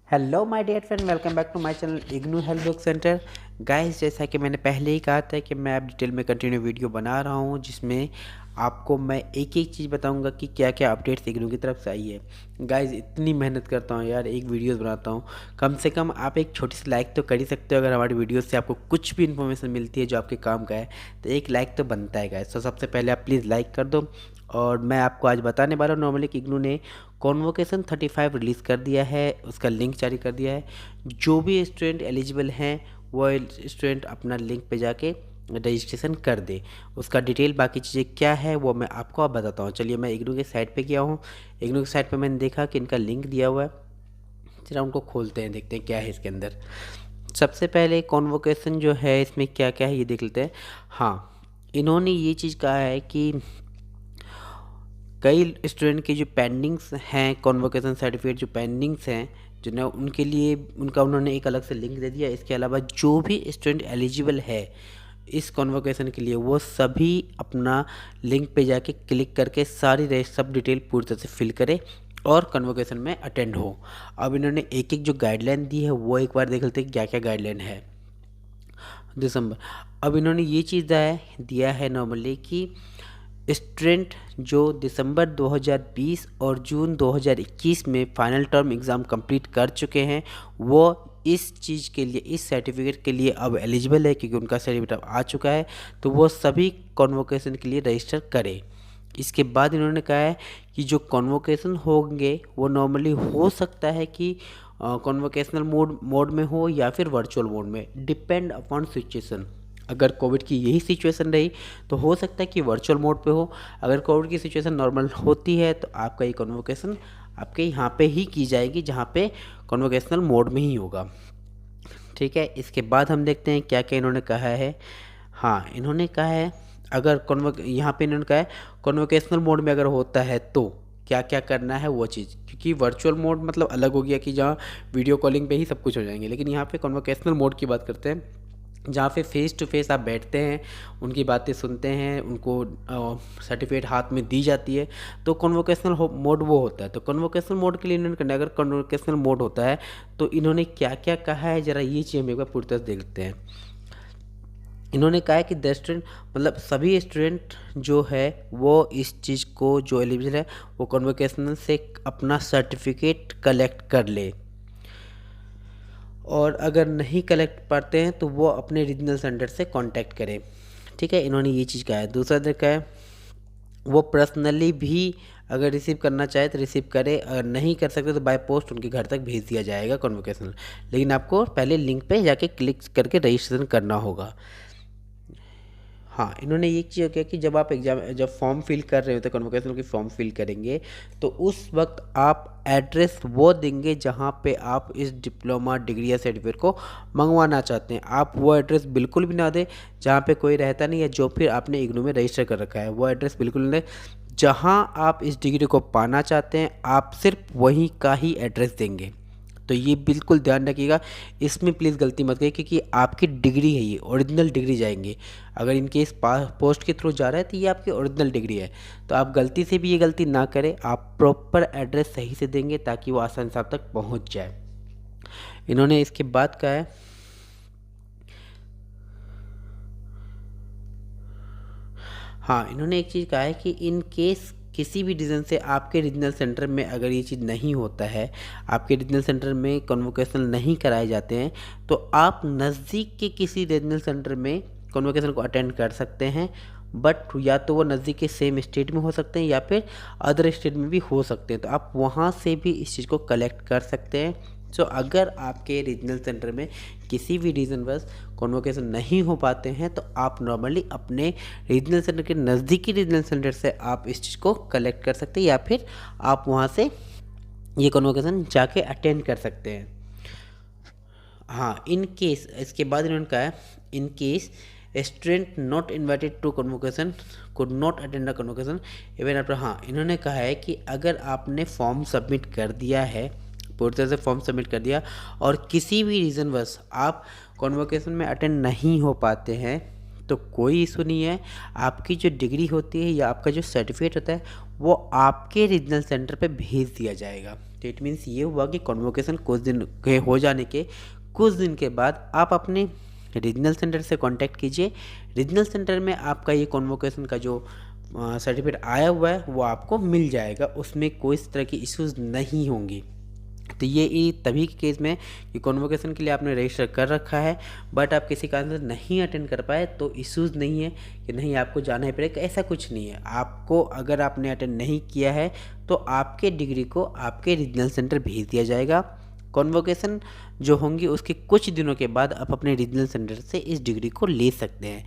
Hello my dear friend, welcome back to my channel IGNOU health book centre. Guys, जैसा कि मैंने पहले ही कहा था कि मैं अब डिटेल में कंटिन्यू वीडियो बना रहा हूं, जिसमें आपको मैं एक एक चीज़ बताऊंगा कि क्या क्या अपडेट्स इग्नू की तरफ से आई है। गाइस, इतनी मेहनत करता हूं यार, एक वीडियोस बनाता हूं, कम से कम आप एक छोटी सी लाइक तो कर ही सकते हो। अगर हमारी वीडियोस से आपको कुछ भी इन्फॉर्मेशन मिलती है जो आपके काम का है, तो एक लाइक तो बनता है गाइस। तो सबसे पहले आप प्लीज़ लाइक कर दो। और मैं आपको आज बताने वाला हूँ नॉर्मली कि इग्नू ने कॉन्वोकेशन 35 रिलीज़ कर दिया है, उसका लिंक जारी कर दिया है। जो भी स्टूडेंट एलिजिबल हैं वो स्टूडेंट अपना लिंक पे जाके रजिस्ट्रेशन कर दे। उसका डिटेल बाकी चीज़ें क्या है वो मैं आपको अब बताता हूँ। चलिए, मैं इग्नू के साइट पे गया हूँ। इग्नू के साइट पे मैंने देखा कि इनका लिंक दिया हुआ है। जरा उनको खोलते हैं, देखते हैं क्या है इसके अंदर। सबसे पहले कॉन्वोकेशन जो है इसमें क्या क्या है ये देख लेते हैं। हाँ, इन्होंने ये चीज़ कहा है कि कई स्टूडेंट के जो पेंडिंग्स हैं, कॉन्वोकेशन सर्टिफिकेट जो पेंडिंग्स हैं, जो ना उनके लिए उनका उन्होंने एक अलग से लिंक दे दिया। इसके अलावा जो भी स्टूडेंट एलिजिबल है इस कॉन्वोकेशन के लिए, वो सभी अपना लिंक पे जाके क्लिक करके सारी सब डिटेल पूरी तरह से फिल करें और कन्वोकेशन में अटेंड हो। अब इन्होंने एक एक जो गाइडलाइन दी है वो एक बार देख लेते हैं क्या क्या गाइडलाइन है। दिसंबर, अब इन्होंने ये चीज़ दिया है नॉर्मली कि स्टूडेंट जो दिसंबर 2020 और जून 2021 में फाइनल टर्म एग्ज़ाम कंप्लीट कर चुके हैं, वो इस चीज़ के लिए, इस सर्टिफिकेट के लिए अब एलिजिबल है, क्योंकि उनका सर्टिफिकेट अब आ चुका है। तो वो सभी कॉन्वोकेशन के लिए रजिस्टर करें। इसके बाद इन्होंने कहा है कि जो कॉन्वोकेशन होंगे वो नॉर्मली हो सकता है कि कॉन्वोकेशनल मोड में हो या फिर वर्चुअल मोड में, डिपेंड अपॉन सिचुएशन। अगर कोविड की यही सिचुएशन रही तो हो सकता है कि वर्चुअल मोड पे हो। अगर कोविड की सिचुएशन नॉर्मल होती है तो आपका ये कॉन्वोकेशन आपके यहाँ पे ही की जाएगी, जहाँ पे कॉन्वोकेशनल मोड में ही होगा। ठीक है, इसके बाद हम देखते हैं क्या क्या इन्होंने कहा है। हाँ, इन्होंने कहा है अगर यहाँ पे इन्होंने कहा है कॉन्वोकेशनल मोड में अगर होता है तो क्या क्या करना है वो चीज़, क्योंकि वर्चुअल मोड मतलब अलग हो गया कि जहाँ वीडियो कॉलिंग पे ही सब कुछ हो जाएंगे, लेकिन यहाँ पे कॉन्वोकेशनल मोड की बात करते हैं, जहाँ पे फेस टू फेस आप बैठते हैं, उनकी बातें सुनते हैं, उनको सर्टिफिकेट हाथ में दी जाती है। तो कन्वोकेशनल मोड वो होता है। तो कन्वोकेशनल मोड के लिए इन्होंने करना है, अगर कन्वोकेशनल मोड होता है तो इन्होंने क्या क्या कहा है, ज़रा ये चीज़ हम एक बार पूरी तरह से देखते हैं। इन्होंने कहा है कि 10 स्टूडेंट, मतलब सभी स्टूडेंट जो है वो इस चीज़ को, जो एलिजिबल है वो कन्वोकेशनल से अपना सर्टिफिकेट कलेक्ट कर ले, और अगर नहीं कलेक्ट पाते हैं तो वो अपने रीजनल सेंटर से कांटेक्ट करें। ठीक है, इन्होंने ये चीज़ कहा है। दूसरा देखा है वो पर्सनली भी अगर रिसीव करना चाहे तो रिसीव करे, अगर नहीं कर सकते तो बाय पोस्ट उनके घर तक भेज दिया जाएगा कन्वोकेशनल, लेकिन आपको पहले लिंक पे जाके क्लिक करके रजिस्ट्रेशन करना होगा। हाँ, इन्होंने ये चीज़ किया कि जब आप जब फॉर्म फिल कर रहे होते, कन्वोकेशनल की फॉर्म फिल करेंगे, तो उस वक्त आप एड्रेस वो देंगे जहाँ पे आप इस डिप्लोमा डिग्री या सर्टिफिकेट को मंगवाना चाहते हैं। आप वो एड्रेस बिल्कुल भी ना दें जहाँ पे कोई रहता नहीं है, जो फिर आपने इग्नू में रजिस्टर कर रखा है। वो एड्रेस बिल्कुल नहीं दें। जहाँ आप इस डिग्री को पाना चाहते हैं, आप सिर्फ वहीं का ही एड्रेस देंगे। तो ये बिल्कुल ध्यान रखिएगा, इसमें प्लीज़ गलती मत करिए, क्योंकि आपकी डिग्री है, ये ओरिजिनल डिग्री जाएंगे। अगर इनके इस पोस्ट के थ्रू जा रहा है तो ये आपकी ओरिजिनल डिग्री है। तो आप गलती से भी ये गलती ना करें, आप प्रॉपर एड्रेस सही से देंगे ताकि वो आसानी से आप तक पहुँच जाए। इन्होंने इसके बाद कहा है, हाँ, इन्होंने एक चीज़ कहा है कि इन केस किसी भी रीज़न से आपके रीजनल सेंटर में अगर ये चीज़ नहीं होता है, आपके रीजनल सेंटर में कन्वोकेशन नहीं कराए जाते हैं, तो आप नज़दीक के किसी रीजनल सेंटर में कन्वोकेशन को अटेंड कर सकते हैं। बट या तो वो नज़दीक के सेम स्टेट में हो सकते हैं या फिर अदर स्टेट में भी हो सकते हैं, तो आप वहाँ से भी इस चीज़ को कलेक्ट कर सकते हैं। सो अगर आपके रीजनल सेंटर में किसी भी रीज़न बस कन्वोकेशन नहीं हो पाते हैं, तो आप नॉर्मली अपने रीजनल सेंटर के नज़दीकी रीजनल सेंटर से आप इस चीज़ को कलेक्ट कर सकते हैं, या फिर आप वहाँ से ये कन्वोकेशन जाके अटेंड कर सकते हैं। हाँ, इन केस, इसके बाद इन्होंने कहा है in case student not invited to convocation could not attend the convocation even after. हाँ, इन्होंने कहा है कि अगर आपने फॉर्म सबमिट कर दिया है, पूरी तरह से फॉर्म सबमिट कर दिया, और किसी भी रीज़न बस आप कन्वोकेशन में अटेंड नहीं हो पाते हैं, तो कोई इशू नहीं है। आपकी जो डिग्री होती है या आपका जो सर्टिफिकेट होता है वो आपके रीजनल सेंटर पे भेज दिया जाएगा। तो इट मीन्स ये हुआ कि कॉन्वोकेशन कुछ दिन के हो जाने के कुछ दिन के बाद आप अपने रीजनल सेंटर से कांटेक्ट कीजिए। रीजनल सेंटर में आपका ये कॉन्वोकेशन का जो सर्टिफिकेट आया हुआ है वो आपको मिल जाएगा, उसमें कोई इस तरह की इश्यूज़ नहीं होंगी। तो ये तभी के केस में कि कॉन्वोकेशन के लिए आपने रजिस्टर कर रखा है बट आप किसी कारण से नहीं अटेंड कर पाए तो इश्यूज़ नहीं है कि नहीं आपको जाना ही पड़ेगा, ऐसा कुछ नहीं है। आपको अगर आपने अटेंड नहीं किया है तो आपके डिग्री को आपके रीजनल सेंटर भेज दिया जाएगा। कॉन्वोकेशन जो होंगी उसके कुछ दिनों के बाद आप अपने रीजनल सेंटर से इस डिग्री को ले सकते हैं।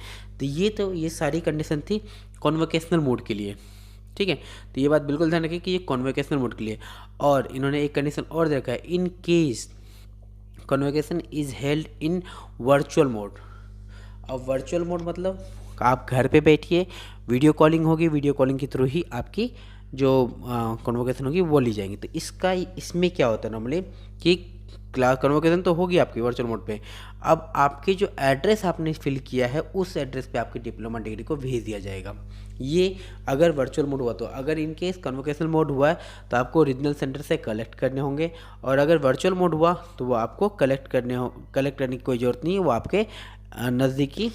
तो ये सारी कंडीशन थी कॉन्वोकेशनल मोड के लिए, ठीक है। तो ये बात बिल्कुल ध्यान रखिए कि ये कॉन्वोकेशनल मोड के लिए। और इन्होंने एक कंडीशन और दे रखा है, in case convocation is held in virtual mode. अब वर्चुअल मोड मतलब आप घर पे बैठिए, वीडियो कॉलिंग होगी, वीडियो कॉलिंग के थ्रू ही आपकी जो कॉन्वोकेशन होगी वो ली जाएंगी। तो इसमें क्या होता है नॉर्मली कि क्लास कन्वोकेशन तो होगी आपकी वर्चुअल मोड पे। अब आपके जो एड्रेस आपने फिल किया है उस एड्रेस पे आपकी डिप्लोमा डिग्री को भेज दिया जाएगा। ये अगर वर्चुअल मोड हुआ तो, अगर इन केस कन्वोकेशनल मोड हुआ है तो आपको रीजनल सेंटर से कलेक्ट करने होंगे, और अगर वर्चुअल मोड हुआ तो वो आपको कलेक्ट करने की कोई ज़रूरत नहीं है। वो आपके नज़दीकी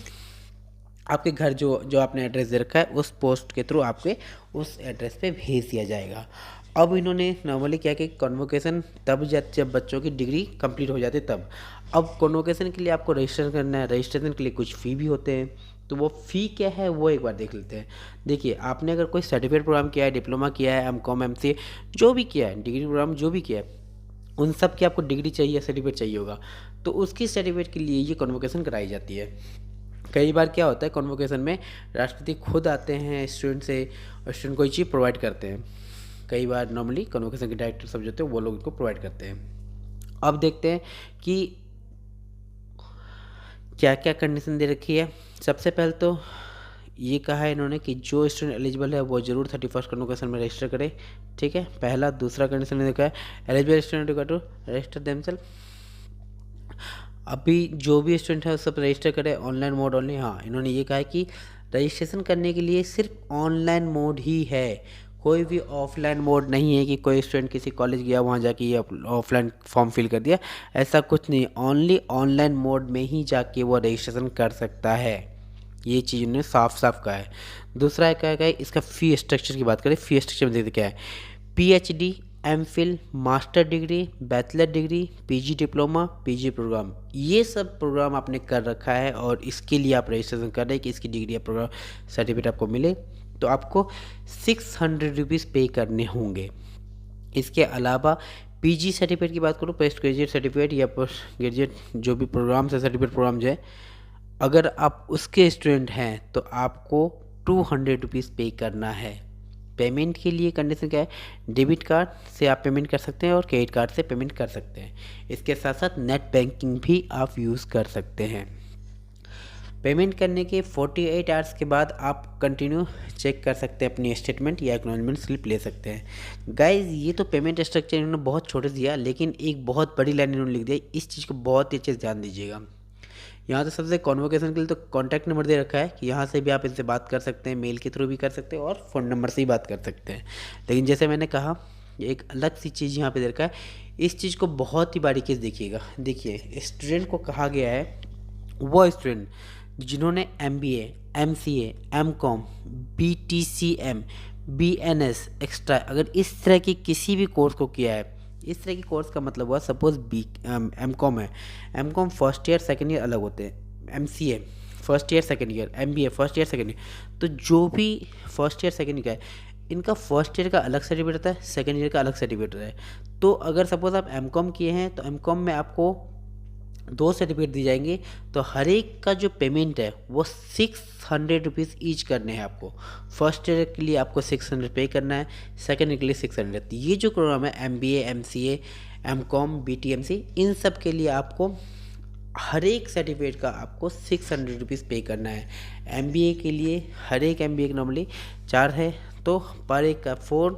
आपके घर जो आपने एड्रेस दे रखा है उस पोस्ट के थ्रू आपके उस एड्रेस पे भेज दिया जाएगा। अब इन्होंने नॉर्मली क्या कि कॉन्वोकेशन तब जब बच्चों की डिग्री कंप्लीट हो जाती है तब। अब कॉन्वोकेशन के लिए आपको रजिस्टर करना है, रजिस्ट्रेशन के लिए कुछ फ़ी भी होते हैं। तो वो फ़ी क्या है वो एक बार देख लेते हैं। देखिए, आपने अगर कोई सर्टिफिकेट प्रोग्राम किया है, डिप्लोमा किया है, एमकॉम एमसीए जो भी किया है, डिग्री प्रोग्राम जो भी किया है, उन सब की आपको डिग्री चाहिए, सर्टिफिकेट चाहिए होगा, तो उसकी सर्टिफिकेट के लिए ये कॉन्वोकेशन कराई जाती है। कई बार क्या होता है कॉन्वोकेशन में राष्ट्रपति खुद आते हैं स्टूडेंट से और स्टूडेंट कोई चीज़ प्रोवाइड करते हैं। कई बार नॉर्मली कन्वोकेशन के डायरेक्टर सब जो होते हैं वो लोग इनको प्रोवाइड करते हैं। अब देखते हैं कि क्या क्या कंडीशन दे रखी है। सबसे पहले तो ये कहा है इन्होंने कि जो स्टूडेंट एलिजिबल है वो जरूर 31st कन्वोकेशन में रजिस्टर करे, ठीक है। पहला। दूसरा कंडीशन ने देखा है eligible student to register themselves. अभी जो भी स्टूडेंट है सब रजिस्टर करे ऑनलाइन मोड ओनली। हाँ, इन्होंने ये कहा है कि रजिस्ट्रेशन करने के लिए सिर्फ ऑनलाइन मोड ही है, कोई भी ऑफलाइन मोड नहीं है कि कोई स्टूडेंट किसी कॉलेज गया वहाँ जाके ये ऑफलाइन फॉर्म फिल कर दिया, ऐसा कुछ नहीं। ओनली ऑनलाइन मोड में ही जाके वो रजिस्ट्रेशन कर सकता है, ये चीज़ उन्होंने साफ साफ कहा है। दूसरा है क्या है इसका फ़ी स्ट्रक्चर की बात करें। फ़ी स्ट्रक्चर में देखते क्या है, PhD, MPhil, master degree, bachelor degree, PG diploma, PG programme, ये सब प्रोग्राम आपने कर रखा है और इसके लिए आप रजिस्ट्रेशन कर रहे हैं कि इसकी डिग्री या प्रोग्राम सर्टिफिकेट आपको मिले, तो आपको 600 रुपीज़ पे करने होंगे। इसके अलावा पीजी सर्टिफिकेट की बात करूँ, पोस्ट ग्रेजुएट सर्टिफिकेट या पोस्ट ग्रेजुएट जो भी प्रोग्राम से सर्टिफिकेट प्रोग्राम जो है, अगर आप उसके स्टूडेंट हैं तो आपको 200 रुपीज़ पे करना है। पेमेंट के लिए कंडीशन क्या है, डेबिट कार्ड से आप पेमेंट कर सकते हैं और क्रेडिट कार्ड से पेमेंट कर सकते हैं। इसके साथ साथ नेट बैंकिंग भी आप यूज़ कर सकते हैं। पेमेंट करने के 48 आवर्स के बाद आप कंटिन्यू चेक कर सकते हैं, अपनी स्टेटमेंट या एक्नॉलेजमेंट स्लिप ले सकते हैं। गाइज, ये तो पेमेंट स्ट्रक्चर इन्होंने बहुत छोटे दिया, लेकिन एक बहुत बड़ी लाइन इन्होंने लिख दिया, इस चीज़ को बहुत ही अच्छे से ध्यान दीजिएगा। यहाँ तो सबसे कॉन्वोकेशन के लिए तो कॉन्टैक्ट नंबर दे रखा है कि यहाँ से भी आप इनसे बात कर सकते हैं, मेल के थ्रू भी कर सकते हैं और फ़ोन नंबर से ही बात कर सकते हैं। लेकिन जैसे मैंने कहा, एक अलग सी चीज़ यहाँ पे दे रखा है, इस चीज़ को बहुत ही बारीकी से देखिएगा। देखिए, स्टूडेंट को कहा गया है वो स्टूडेंट जिन्होंने MBA, MCA, MCOM, BTCM, BNS extra, अगर इस तरह की किसी भी कोर्स को किया है, इस तरह की कोर्स का मतलब हुआ, सपोज MCOM है, MCOM first year second year अलग होते हैं, MCA first year second year, MBA first year second year, तो जो भी फर्स्ट ईयर सेकेंड ईयर का है इनका फर्स्ट ईयर का अलग सर्टिफिकेट रहता है, सेकेंड ईयर का अलग सर्टिफिकेट रहता है। तो अगर सपोज आप MCOM किए हैं तो MCOM में आपको 2 सर्टिफिकेट दी जाएंगे, तो हर एक का जो पेमेंट है वो 600 रुपीज़ ईच करने हैं आपको। फर्स्ट ईयर के लिए आपको 600 पे करना है, सेकेंड ईयर के लिए 600। ये जो प्रोग्राम है MBA, MCA, MCOM, BTMC, इन सब के लिए आपको हर एक सर्टिफिकेट का आपको 600 रुपीज़ पे करना है। MBA के लिए हर एक MBA के नॉर्मली 4 है, तो पर एक का 4,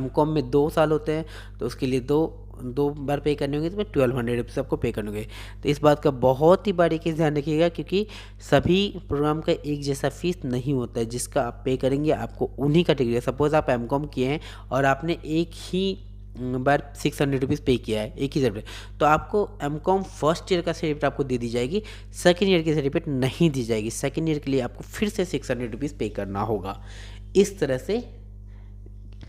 MCOM में 2 साल होते हैं तो उसके लिए दो बार पे करने होंगे, तो 1200 रुपीज़ आपको पे करने होंगे। तो इस बात का बहुत ही बारीकी से ध्यान रखिएगा, क्योंकि सभी प्रोग्राम का एक जैसा फीस नहीं होता है। जिसका आप पे करेंगे आपको उन्हीं का डिग्री है। सपोज़ आप MCOM किए हैं और आपने एक ही बार 600 रुपीज़ पे किया है एक ही सर्टिफिकेट, तो आपको एमकॉम फर्स्ट ईयर का सर्टिफिकेट आपको दे दी जाएगी, सेकेंड ईयर की सर्टिफिकेट नहीं दी जाएगी। सेकेंड ईयर के लिए आपको फिर से 600 रुपीज़ पे करना होगा। इस तरह से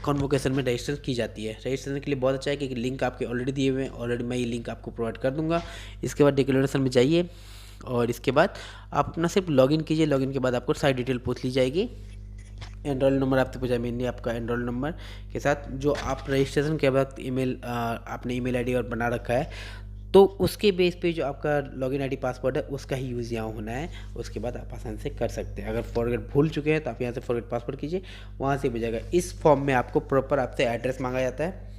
कॉन्वोकेशन में रजिस्ट्रेशन की जाती है। रजिस्ट्रेशन के लिए बहुत अच्छा है कि लिंक आपके ऑलरेडी दिए हुए हैं, ऑलरेडी मैं ये लिंक आपको प्रोवाइड कर दूंगा। इसके बाद डिक्लेरेशन में जाइए और इसके बाद आप अपना सिर्फ लॉगिन कीजिए। लॉगिन के बाद आपको सारी डिटेल पूछ ली जाएगी। एनरोल नंबर आपसे पूछा, मेनली आपका एनरोल नंबर के साथ जो आप रजिस्ट्रेशन के वक्त आपने ईमेल आईडी और बना रखा है, तो उसके बेस पे जो आपका लॉगिन आईडी पासवर्ड है उसका ही यूज़ यहाँ होना है। उसके बाद आप आसानी से कर सकते हैं। अगर फॉरगेट भूल चुके हैं तो आप यहाँ से फॉरगेट पासवर्ड कीजिए, वहाँ से भी जाएगा। इस फॉर्म में आपको प्रॉपर आपसे एड्रेस मांगा जाता है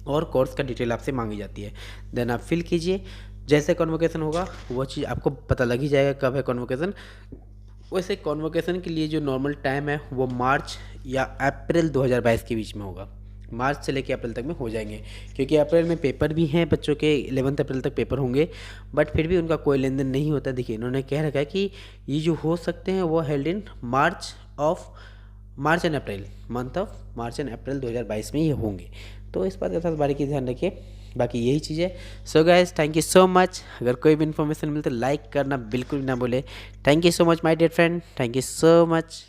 और कोर्स का डिटेल आपसे मांगी जाती है। देन आप फिल कीजिए। जैसे कॉन्वोकेशन होगा वो चीज़ आपको पता लग ही जाएगा कब है कॉन्वोकेशन। वैसे कॉन्वोकेशन के लिए जो नॉर्मल टाइम है वो मार्च या अप्रैल 2022 के बीच में होगा। मार्च से लेकर अप्रैल तक में हो जाएंगे, क्योंकि अप्रैल में पेपर भी हैं बच्चों के, 11 अप्रैल तक पेपर होंगे, बट फिर भी उनका कोई लेन देन नहीं होता। देखिए इन्होंने कह रखा है कि ये जो हो सकते हैं वो held in March and April, month of March and April 2022 में ये होंगे। तो इस बात का खास बारीकी ध्यान रखिए। बाकी यही चीज़ है। So guys, thank you so much. अगर कोई भी इन्फॉर्मेशन मिले तो लाइक करना बिल्कुल भी ना भूले। Thank you so much my dear friend, thank you so much.